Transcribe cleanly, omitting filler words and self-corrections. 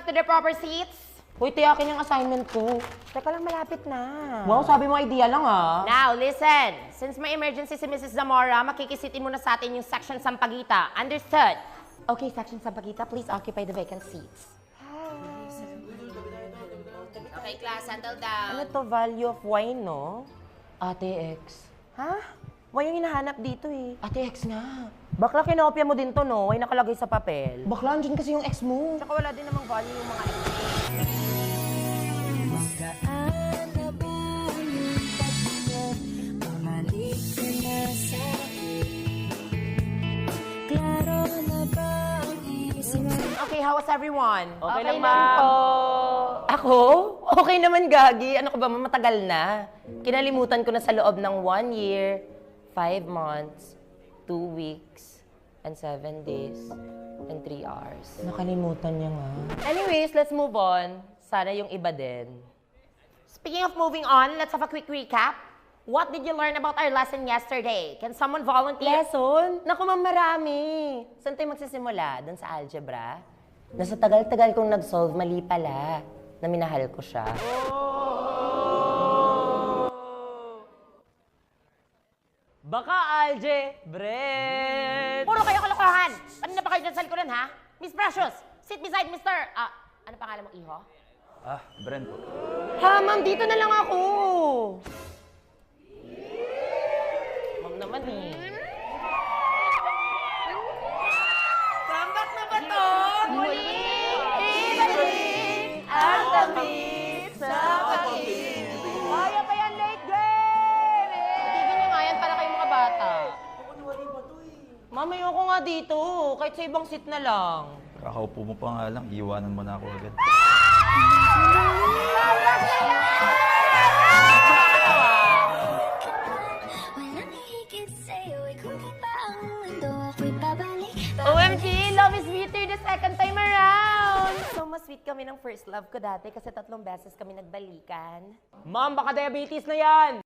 to their proper seats. Uy, tiyakin yung assignment ko. Teka lang, malapit na. Wow, sabi mo idea lang ah. Now, listen. Since may emergency si Mrs. Zamora, makikisitin muna sa atin yung section Sampaguita. Understood? Okay, section Sampaguita, please occupy the vacant seats. Okay, class, settle down. Ano to, value of wine, no? Ate X. Ha? Wine yung hinahanap dito eh. Ate X nga. Bakla, kinopya mo din to, no? Wine nakalagay sa papel. Bakla, andyan kasi yung ex mo. Tsaka wala din namang value yung mga ex. Okay, how was everyone? Okay lang, ma'am. Ako? Okay naman, Gagi. Ano ka ba, matagal na. Kinalimutan ko na sa loob ng 1 year, 5 months, 2 weeks, and 7 days, and 3 hours. Nakalimutan niya nga. Anyways, let's move on. Sana yung iba din. Speaking of moving on, let's have a quick recap. What did you learn about our lesson yesterday? Can someone volunteer? Lesson? Naku, ma'am, marami. Saan tayo magsisimula? Doon sa algebra? Nasa tagal-tagal kong nag-solve, mali pala. Na minahal ko siya. Baka algebra. Puro kayo kalokohan! Ano na ba kayo dyan sa likuran, ha? Miss Precious, sit beside Mr. Ano pangalan mo, Iho? Brent po. Ha, ma'am, dito na lang ako. Ma'am naman eh. Comeback na ba to? Muli! Ibalik ang tamis sa pag-ibig. Kaya pa yan, late game! Tigil niyo nga yan para kayong mga bata. Ma'am, ayoko nga dito. Kahit sa ibang seat na lang. Kakaupo mo pa nga lang, iiwanan mo na ako agad. OMG! Love is sweeter the second time around! So, mas sweet kami ng first love ko dati kasi 3 beses kami nagbalikan. Ma'am, baka diabetes na yan.